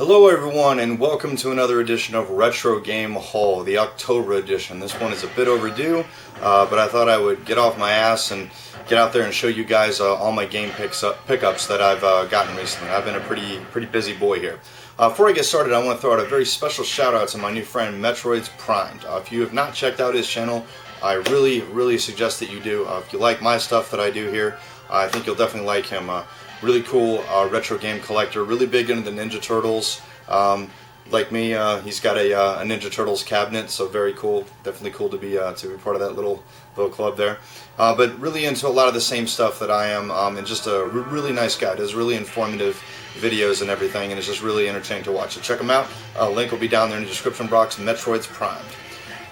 Hello everyone and welcome to another edition of Retro Game Haul, the October edition. This one is a bit overdue, but I thought I would get off my ass and get out there and show you guys all my game pickups that I've gotten recently. I've been a pretty busy boy here. Before I get started, I want to throw out a very special shout out to my new friend Metroid's Primed. If you have not checked out his channel, I really suggest that you do. If you like my stuff that I do here, I think you'll definitely like him. Really cool retro game collector, really big into the Ninja Turtles. Like me, he's got a Ninja Turtles cabinet, so very cool. Definitely cool to be part of that little club there. But really into a lot of the same stuff that I am, and just a really nice guy. Does really informative videos and everything, and it's just really entertaining to watch. So check him out. Link will be down there in the description box. Metroid's Primed.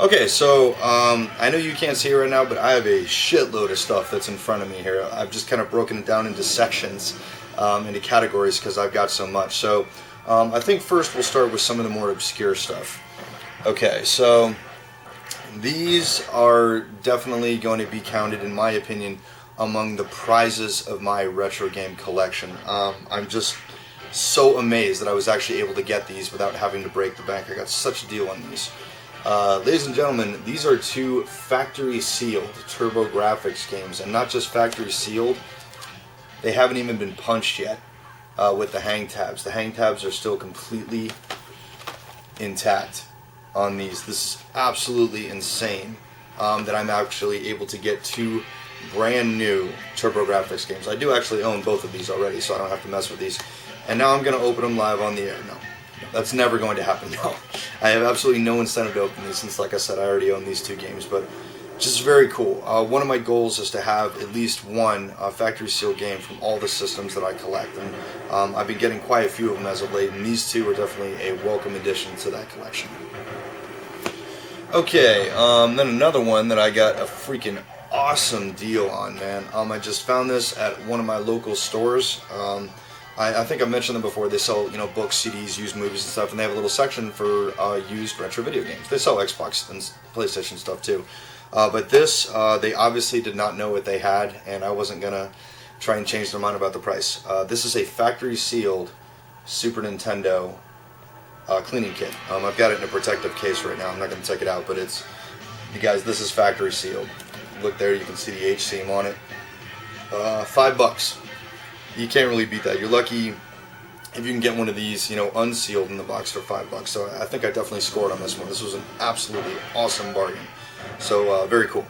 Okay, so I know you can't see it right now, but I have a shitload of stuff that's in front of me here. I've just kind of broken it down into sections, into categories, because I've got so much. So I think first we'll start with some of the more obscure stuff. Okay, so these are definitely going to be counted, in my opinion, among the prizes of my retro game collection. I'm just so amazed that I was actually able to get these without having to break the bank. I got such a deal on these. Ladies and gentlemen, these are two factory sealed TurboGrafx games, and not just factory sealed, they haven't even been punched yet with the hang tabs. The hang tabs are still completely intact on these. This is absolutely insane that I'm actually able to get two brand new TurboGrafx games. I do actually own both of these already, so I don't have to mess with these. And now I'm going to open them live on the air. No. That's never going to happen, no. I have absolutely no incentive to open these since, like I said, I already own these two games, but just very cool. One of my goals is to have at least one factory sealed game from all the systems that I collect, and I've been getting quite a few of them as of late, and these two are definitely a welcome addition to that collection. Okay, then another one that I got a freaking awesome deal on, man. I just found this at one of my local stores. I think I've mentioned them before. They sell, books, CDs, used movies and stuff, and they have a little section for used retro video games. They sell Xbox and PlayStation stuff too. But this, they obviously did not know what they had, and I wasn't going to try and change their mind about the price. This is a factory sealed Super Nintendo cleaning kit. I've got it in a protective case right now. I'm not going to take it out, but it's, you guys, this is factory sealed. Look there, you can see the H seam on it. $5. You can't really beat that. You're lucky if you can get one of these, unsealed in the box for $5. So I think I definitely scored on this one. This was an absolutely awesome bargain. So very cool.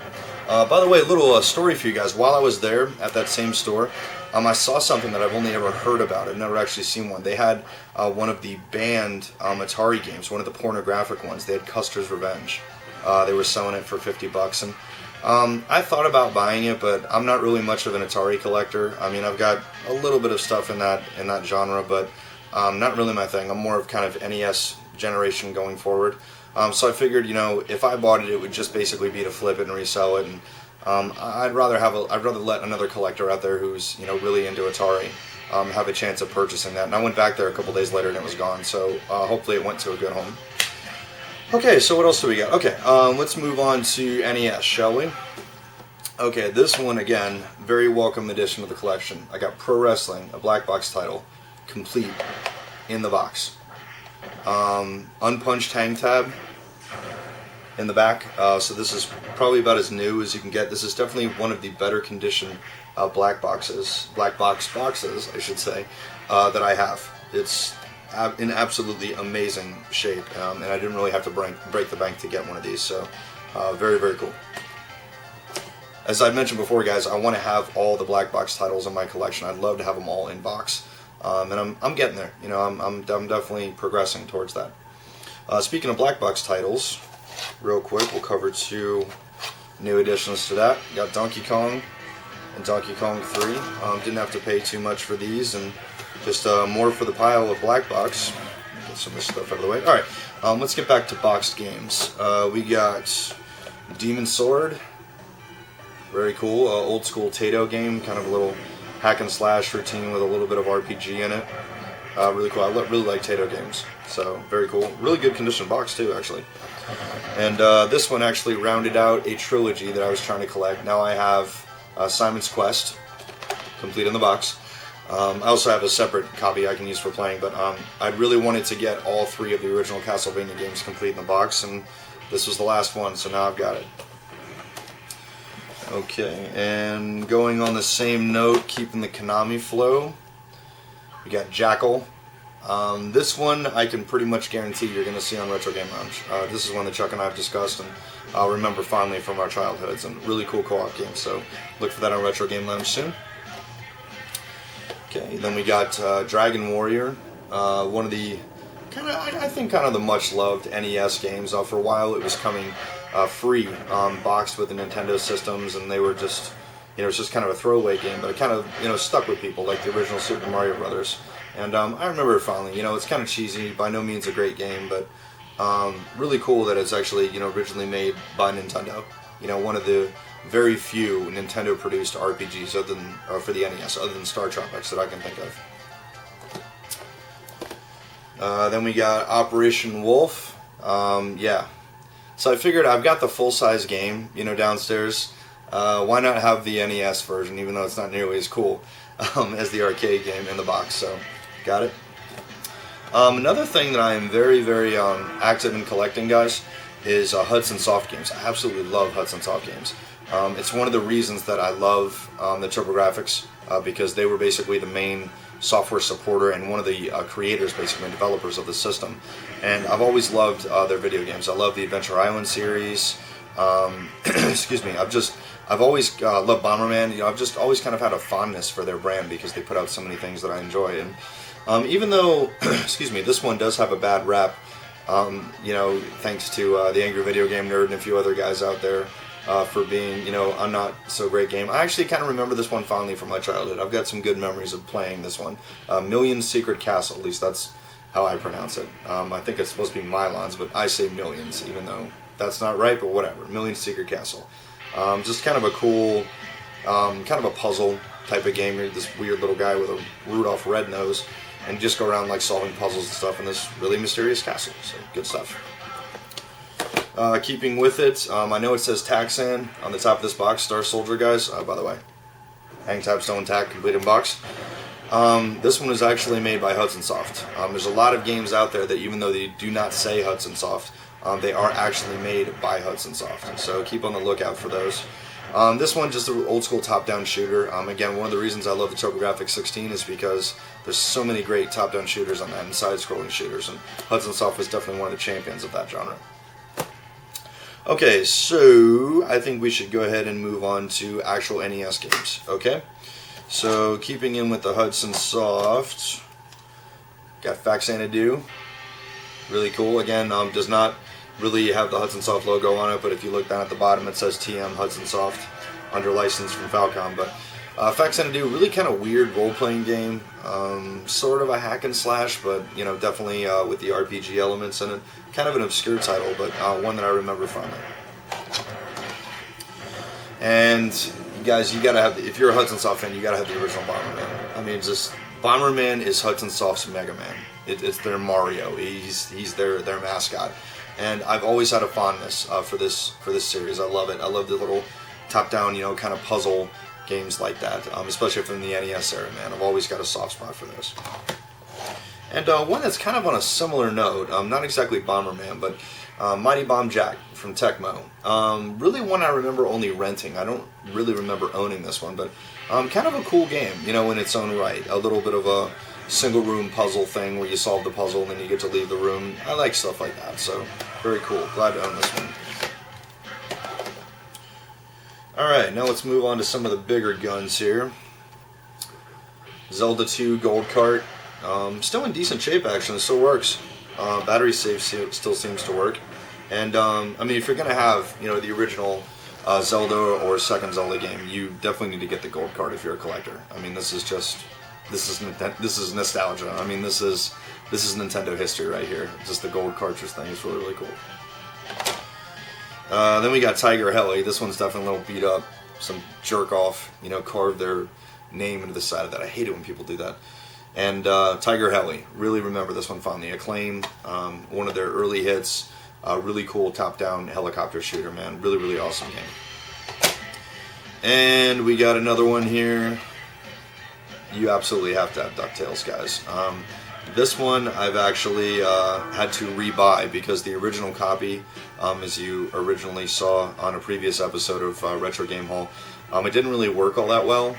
By the way, a little story for you guys. While I was there at that same store, I saw something that I've only ever heard about. I've never actually seen one. They had one of the banned Atari games, one of the pornographic ones. They had Custers Revenge. They were selling it for $50, and I thought about buying it, but I'm not really much of an Atari collector. I mean, I've got a little bit of stuff in that genre, but not really my thing. I'm more of kind of NES generation going forward. So I figured, if I bought it, it would just basically be to flip it and resell it. And I'd rather let another collector out there who's really into Atari have a chance of purchasing that. And I went back there a couple days later and it was gone. So hopefully it went to a good home. Okay, so what else do we got? Okay, let's move on to NES, shall we? Okay, this one, again, very welcome addition to the collection. I got Pro Wrestling, a black box title, complete, in the box. Unpunched hang tab in the back, so this is probably about as new as you can get. This is definitely one of the better condition black box boxes, I should say, that I have. It's in absolutely amazing shape, and I didn't really have to break the bank to get one of these, so very cool. As I mentioned before, guys, I want to have all the black box titles in my collection. I'd love to have them all in box, and I'm getting there. I'm definitely progressing towards that. Speaking of black box titles, real quick, we'll cover two new additions to that. We got Donkey Kong and Donkey Kong 3. Didn't have to pay too much for these, and just more for the pile of black box. Get some of this stuff out of the way. Alright, let's get back to boxed games. We got Demon Sword. Very cool. Old school Tato game. Kind of a little hack and slash routine with a little bit of RPG in it. Really cool. I really like Tato games. So, very cool. Really good condition box too, actually. And this one actually rounded out a trilogy that I was trying to collect. Now I have Simon's Quest, complete in the box. I also have a separate copy I can use for playing, but I really wanted to get all 3 of the original Castlevania games complete in the box, and this was the last one, so now I've got it. Okay, and going on the same note, keeping the Konami flow, we got Jackal. This one I can pretty much guarantee you're going to see on Retro Game Lounge. This is one that Chuck and I have discussed and I'll remember fondly from our childhoods, and really cool co-op game, so look for that on Retro Game Lounge soon. Okay, then we got Dragon Warrior, one of the I think kind of the much loved NES games. For a while it was coming free, boxed with the Nintendo systems, and they were just, it's just kind of a throwaway game, but it kind of, stuck with people like the original Super Mario Brothers. And I remember it fondly. It's kind of cheesy, by no means a great game, but really cool that it's actually, originally made by Nintendo. One of the very few Nintendo-produced RPGs other than, for the NES, other than Star Tropics, that I can think of. Then we got Operation Wolf. Yeah. So I figured I've got the full-size game, downstairs. Why not have the NES version, even though it's not nearly as cool as the arcade game in the box? So, got it. Another thing that I am very, very active in collecting, guys, is Hudson Soft games. I absolutely love Hudson Soft games. It's one of the reasons that I love the TurboGrafx, because they were basically the main software supporter and one of the creators, basically, developers of the system. And I've always loved their video games. I love the Adventure Island series. Excuse me. I've always loved Bomberman. I've just always kind of had a fondness for their brand because they put out so many things that I enjoy. And even though, excuse me, this one does have a bad rap, thanks to the Angry Video Game Nerd and a few other guys out there, for being, a not so great game. I actually kind of remember this one fondly from my childhood. I've got some good memories of playing this one. Millions Secret Castle, at least that's how I pronounce it. I think it's supposed to be Milons, but I say Millions, even though that's not right, but whatever. Millions Secret Castle. Just kind of a cool, kind of a puzzle type of game. You're this weird little guy with a Rudolph red nose, and you just go around like solving puzzles and stuff in this really mysterious castle. So, good stuff. Keeping with it, I know it says Taxan on the top of this box, Star Soldier, guys, by the way. Hang Tab Stone Tack, complete in box. This one was actually made by Hudson Soft. There's a lot of games out there that, even though they do not say Hudson Soft, they are actually made by Hudson Soft. So keep on the lookout for those. This one, just an old school top-down shooter. Again, one of the reasons I love the TurboGrafx 16 is because there's so many great top-down shooters on that, and side-scrolling shooters, and Hudson Soft was definitely one of the champions of that genre. Okay, so I think we should go ahead and move on to actual NES games, okay? So, keeping in with the Hudson Soft, got Faxanadu, really cool. Again, does not really have the Hudson Soft logo on it, but if you look down at the bottom, it says TM Hudson Soft, under license from Falcom. But Faxanadu, really kind of weird role-playing game, sort of a hack and slash, but definitely with the RPG elements in it. Kind of an obscure title, but one that I remember fondly. And you guys, you gotta have, if you're a Hudson Soft fan, you gotta have the original Bomberman. I mean, just Bomberman is Hudson Soft's Mega Man. It's their Mario. He's their mascot. And I've always had a fondness for this series. I love it. I love the little top-down, kind of puzzle games like that, especially from the NES era, man. I've always got a soft spot for those. And one that's kind of on a similar note, not exactly Bomberman, but Mighty Bomb Jack from Tecmo. Really one I remember only renting. I don't really remember owning this one, but kind of a cool game, in its own right. A little bit of a single-room puzzle thing where you solve the puzzle and then you get to leave the room. I like stuff like that, so very cool. Glad to own this one. Alright, now let's move on to some of the bigger guns here. Zelda 2 Gold Cart. Still in decent shape, actually. It still works. Battery save still seems to work. And, I mean, if you're going to have, the original Zelda or second Zelda game, you definitely need to get the Gold Cart if you're a collector. I mean, this is nostalgia. I mean, this is Nintendo history right here. Just the gold cartridge thing is really, really cool. Then we got Tiger Heli. This one's definitely a little beat up. Some jerk off, carved their name into the side of that. I hate it when people do that. And Tiger Heli. Really remember this one fondly. Acclaim, one of their early hits. Really cool top-down helicopter shooter, man. Really, really awesome game. And we got another one here. you absolutely have to have Ducktales, guys. This one I've actually had to rebuy because the original copy, as you originally saw on a previous episode of Retro Game Haul, it didn't really work all that well.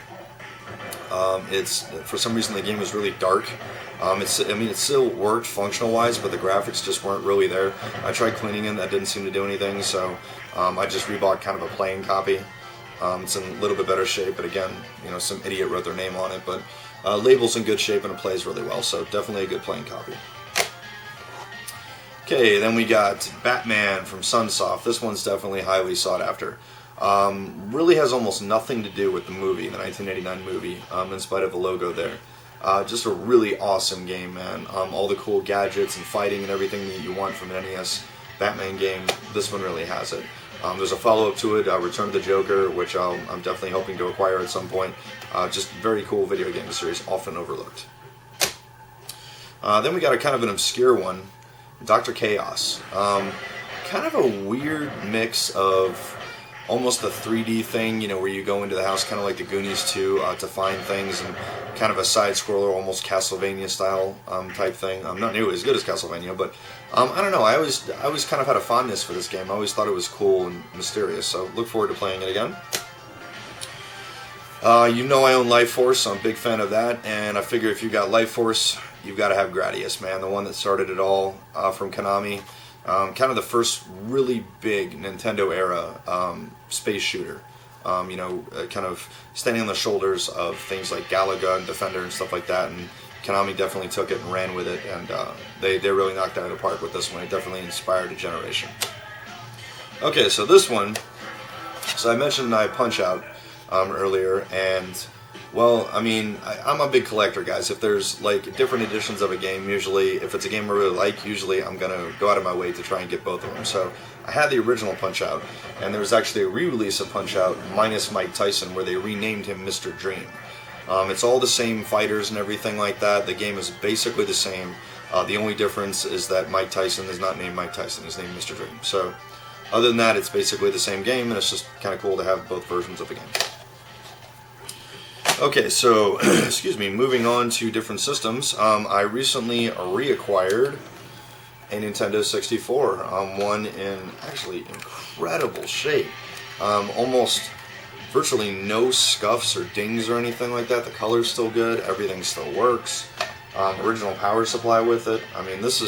It's for some reason the game was really dark. It still worked functional wise, but the graphics just weren't really there. I tried cleaning it, that didn't seem to do anything, so I just rebought kind of a plain copy. It's in a little bit better shape, but again, some idiot wrote their name on it, but label's in good shape and it plays really well, so definitely a good plain copy. Okay, then we got Batman from Sunsoft. This one's definitely highly sought after. Really has almost nothing to do with the movie, the 1989 movie, in spite of the logo there. Just a really awesome game, man. All the cool gadgets and fighting and everything that you want from an NES Batman game, this one really has it. There's a follow-up to it, Return of the Joker, which I'm definitely hoping to acquire at some point. Just very cool video game series, often overlooked. Then we got a kind of an obscure one, Dr. Chaos. Kind of a weird mix of almost a 3D thing, where you go into the house kind of like the Goonies 2 to find things, and kind of a side-scroller, almost Castlevania style type thing. Not nearly as good as Castlevania, but I don't know. I always kind of had a fondness for this game. I always thought it was cool and mysterious, so look forward to playing it again. I own Life Force, so I'm a big fan of that, and I figure if you got Life Force, you've got to have Gradius, man, the one that started it all from Konami. Kind of the first really big Nintendo era space shooter. Kind of standing on the shoulders of things like Galaga and Defender and stuff like that, and Konami definitely took it and ran with it, and they really knocked that out of the park with this one. It definitely inspired a generation. Okay, so this one, I mentioned Punch-Out earlier, and well, I'm a big collector, guys. If there's like different editions of a game, usually, if it's a game I really like, usually I'm going to go out of my way to try and get both of them. So I had the original Punch-Out, and there was actually a re-release of Punch-Out minus Mike Tyson where they renamed him Mr. Dream. It's all the same fighters and everything like that. The game is basically the same. The only difference is that Mike Tyson is not named Mike Tyson. He's named Mr. Dream. So other than that, it's basically the same game, and it's just kind of cool to have both versions of the game. Okay, so, excuse me, moving on to different systems, I recently reacquired a Nintendo 64, one in actually incredible shape, almost virtually no scuffs or dings or anything like that. The color's still good, everything still works, original power supply with it. This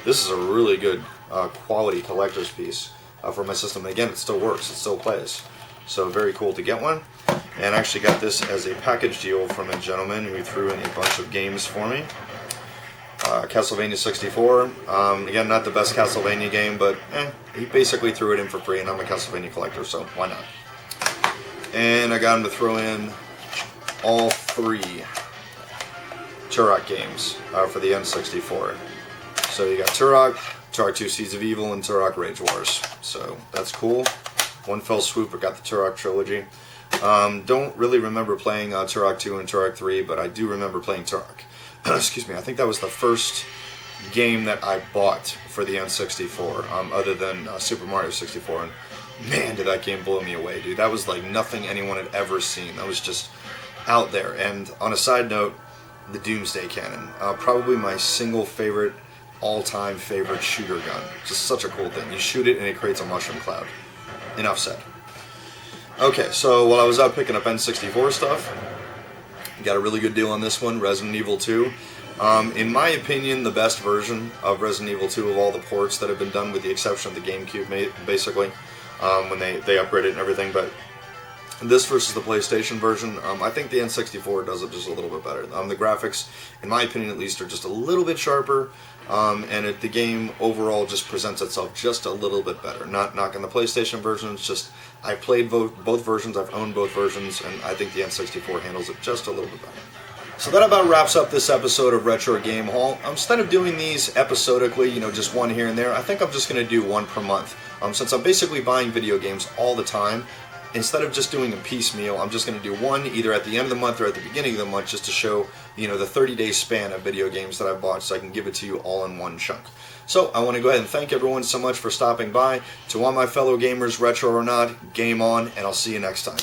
is a really good quality collector's piece for my system. And again, it still works, it still plays, so very cool to get one. And I actually got this as a package deal from a gentleman who threw in a bunch of games for me. Castlevania 64. Again, not the best Castlevania game, but he basically threw it in for free, and I'm a Castlevania collector, so why not? And I got him to throw in all 3 Turok games for the N64. So you got Turok, Turok 2 Seeds of Evil, and Turok Rage Wars. So that's cool. One fell swoop, I got the Turok Trilogy. Don't really remember playing Turok 2 and Turok 3, but I do remember playing Turok. Excuse me, I think that was the first game that I bought for the N64, other than Super Mario 64, and man, did that game blow me away, dude. That was like nothing anyone had ever seen. That was just out there. And on a side note, the Doomsday Cannon, probably my single favorite, all-time favorite shooter gun. Just such a cool thing. You shoot it and it creates a mushroom cloud. Enough said. Okay, so while I was out picking up N64 stuff, got a really good deal on this one, Resident Evil 2. In my opinion, the best version of Resident Evil 2 of all the ports that have been done, with the exception of the GameCube, basically, when they upgraded and everything. But this versus the PlayStation version, I think the N64 does it just a little bit better. The graphics, in my opinion at least, are just a little bit sharper, and the game overall just presents itself just a little bit better. Not knocking the PlayStation version, it's just I played both versions, I've owned both versions, and I think the N64 handles it just a little bit better. So that about wraps up this episode of Retro Game Haul. Instead of doing these episodically, just one here and there, I think I'm just going to do one per month. Since I'm basically buying video games all the time, instead of just doing a piecemeal, I'm just going to do one either at the end of the month or at the beginning of the month, just to show, the 30-day span of video games that I bought, so I can give it to you all in one chunk. So I want to go ahead and thank everyone so much for stopping by. To all my fellow gamers, retro or not, game on, and I'll see you next time.